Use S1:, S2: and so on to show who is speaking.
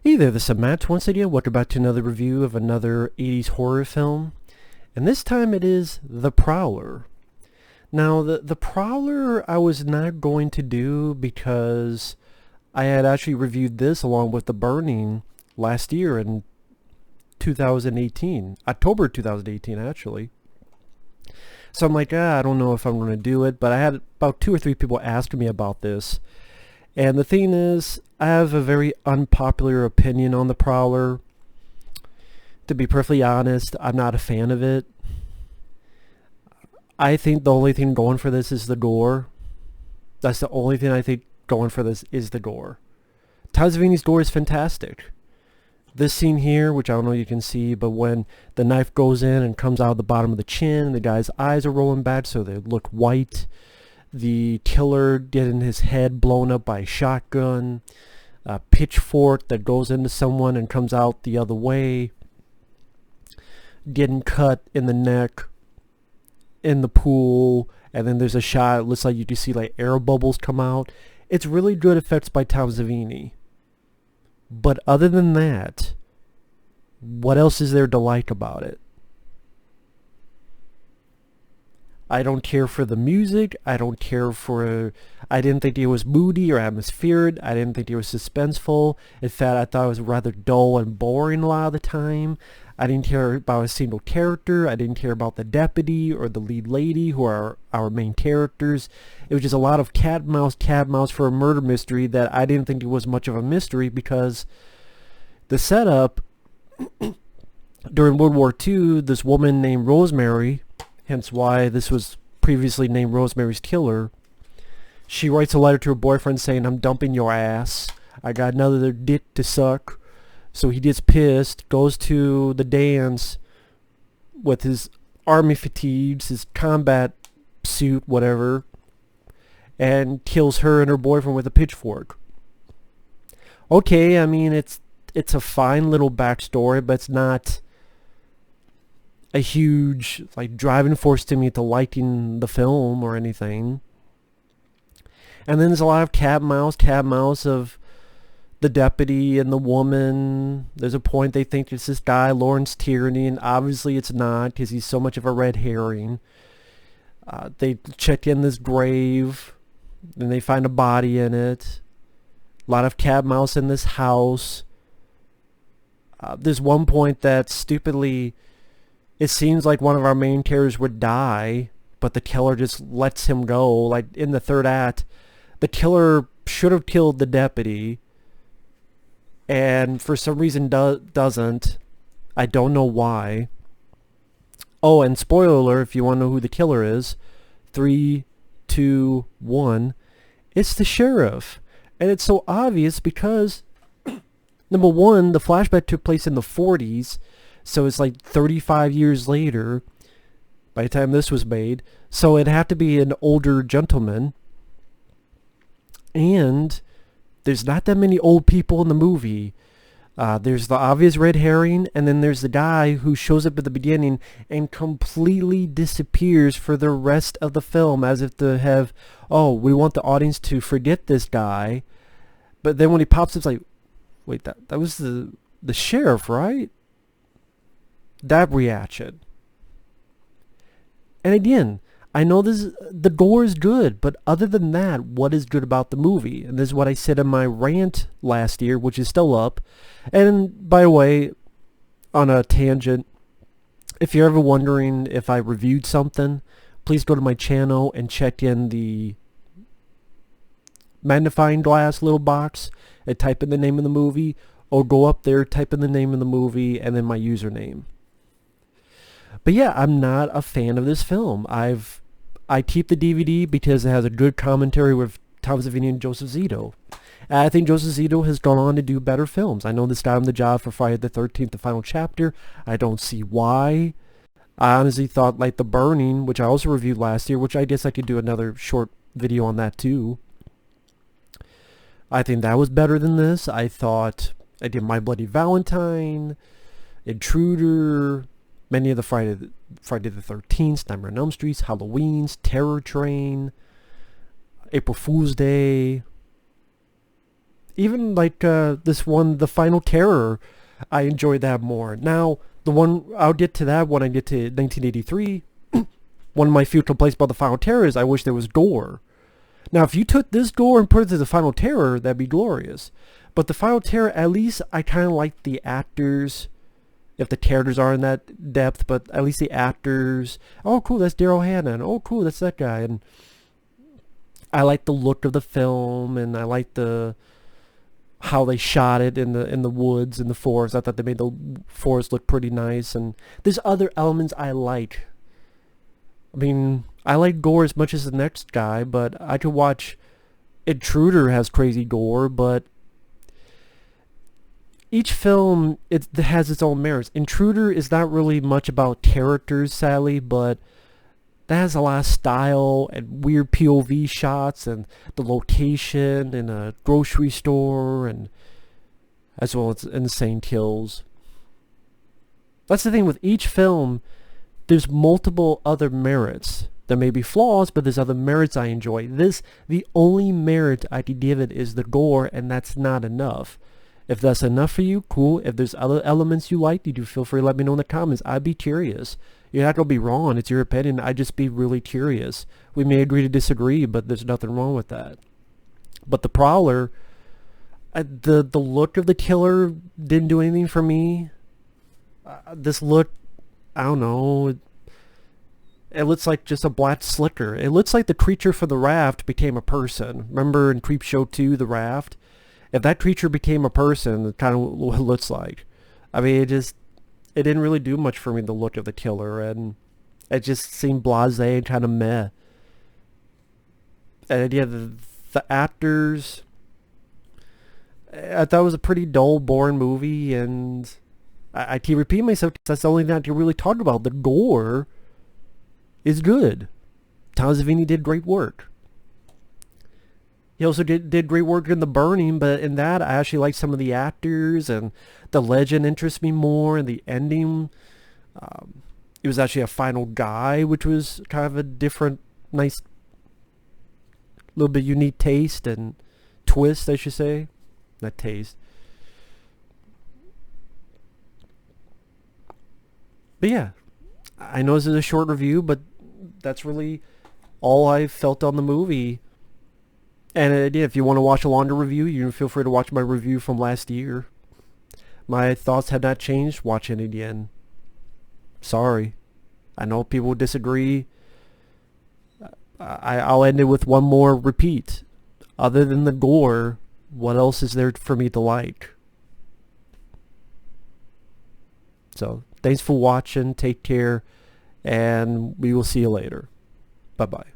S1: Hey there, this is Matt once again. Welcome back to another review of another 80s horror film. And this time it is The Prowler. Now, the Prowler I was not going to do because I had actually reviewed this along with The Burning last year in 2018. October 2018, actually. So I'm like, I don't know if I'm going to do it, but I had about 2 or 3 people ask me about this. And the thing is, I have a very unpopular opinion on The Prowler. To be perfectly honest, I'm not a fan of it. I think the only thing going for this is the gore. That's the only thing I think going for this is the gore. Tom Savini's gore is fantastic. This scene here, which I don't know if you can see, but when the knife goes in and comes out of the bottom of the chin, the guy's eyes are rolling back so they look white. The killer getting his head blown up by a shotgun, a pitchfork that goes into someone and comes out the other way, getting cut in the neck in the pool, and then there's a shot, it looks like you can see like air bubbles come out. It's really good effects by Tom Savini. But other than that, what else is there to like about it? I don't care for the music. I don't care for... I didn't think it was moody or atmospheric. I didn't think it was suspenseful. In fact, I thought it was rather dull and boring a lot of the time. I didn't care about a single character. I didn't care about the deputy or the lead lady, who are our main characters. It was just a lot of cat and mouse for a murder mystery that I didn't think it was much of a mystery because the setup during World War II, this woman named Rosemary, hence why this was previously named Rosemary's Killer, she writes a letter to her boyfriend saying, "I'm dumping your ass. I got another dick to suck." So he gets pissed, goes to the dance with his army fatigues, his combat suit, whatever, and kills her and her boyfriend with a pitchfork. Okay, I mean, it's a fine little backstory, but it's not a huge like driving force to me to liking the film or anything. And then there's a lot of cat and mouse of the deputy and the woman. There's a point they think it's this guy Lawrence Tierney, and obviously it's not because he's so much of a red herring. They check in this grave and they find a body in it. A lot of cat and mouse in this house. There's one point that stupidly, it seems like one of our main characters would die, but the killer just lets him go. Like in the third act, the killer should have killed the deputy, and for some reason doesn't. I don't know why. Oh, and spoiler alert, if you want to know who the killer is, 3, 2, 1, it's the sheriff. And it's so obvious because, number one, the flashback took place in the 40s, so it's like 35 years later by the time this was made. So it'd have to be an older gentleman. And there's not that many old people in the movie. There's the obvious red herring, and then there's the guy who shows up at the beginning and completely disappears for the rest of the film, as if to have, oh, we want the audience to forget this guy. But then when he pops up, it's like, wait, that was the sheriff, right? That reaction. And again, I know the gore is good, but other than that, what is good about the movie? And this is what I said in my rant last year, which is still up. And by the way, on a tangent, if you're ever wondering if I reviewed something, please go to my channel and check in the magnifying glass little box and type in the name of the movie, or go up there, type in the name of the movie, and then my username. But yeah, I'm not a fan of this film. I keep the DVD because it has a good commentary with Tom Savini and Joseph Zito. And I think Joseph Zito has gone on to do better films. I know this got him the job for Friday the 13th, the final chapter. I don't see why. I honestly thought like The Burning, which I also reviewed last year, which I guess I could do another short video on that too. I think that was better than this. I thought I did My Bloody Valentine, Intruder, many of the Friday the 13th, Nightmare on Elm Street, Halloween's, Terror Train, April Fool's Day. Even like this one, The Final Terror, I enjoyed that more. Now, the one, I'll get to that when I get to 1983. One of my few complaints about The Final Terror is I wish there was gore. Now, if you took this gore and put it to The Final Terror, that'd be glorious. But The Final Terror, at least I kind of like the actors, if the characters are in that depth, but at least the actors. Oh, cool, that's Daryl Hannah. And, oh, cool, that's that guy. And I like the look of the film, and I like how they shot it in the woods and the forest. I thought they made the forest look pretty nice. And there's other elements I like. I mean, I like gore as much as the next guy, but I could watch Intruder has crazy gore, but each film it has its own merits. Intruder is not really much about characters, sadly, but that has a lot of style and weird POV shots and the location in a grocery store, and as well as insane kills. That's the thing with each film. There's multiple other merits. There may be flaws, but there's other merits I enjoy. The only merit I could give it is the gore, and that's not enough. If that's enough for you, cool. If there's other elements you like, you do feel free to let me know in the comments. I'd be curious. You're not going to be wrong. It's your opinion. I'd just be really curious. We may agree to disagree, but there's nothing wrong with that. But the Prowler, the look of the killer didn't do anything for me. This look, I don't know. It looks like just a black slicker. It looks like the creature for the raft became a person. Remember in Creepshow 2, The Raft? If that creature became a person, it's kind of what it looks like. I mean, it didn't really do much for me, the look of the killer, and it just seemed blasé and kind of meh. And yeah, the actors, I thought it was a pretty dull, boring movie, and I keep repeating myself because that's the only thing I can really talk about. The gore is good. Tom Savini did great work. He also did great work in The Burning, but in that I actually like some of the actors, and the legend interests me more, and the ending. It was actually a final guy, which was kind of a different, nice, little bit unique taste and twist, I should say. Not taste. But yeah, I know this is a short review, but that's really all I felt on the movie. And again, if you want to watch a longer review, you can feel free to watch my review from last year. My thoughts have not changed. Watch it again. Sorry. I know people would disagree. I'll end it with one more repeat. Other than the gore, what else is there for me to like? So, thanks for watching. Take care. And we will see you later. Bye-bye.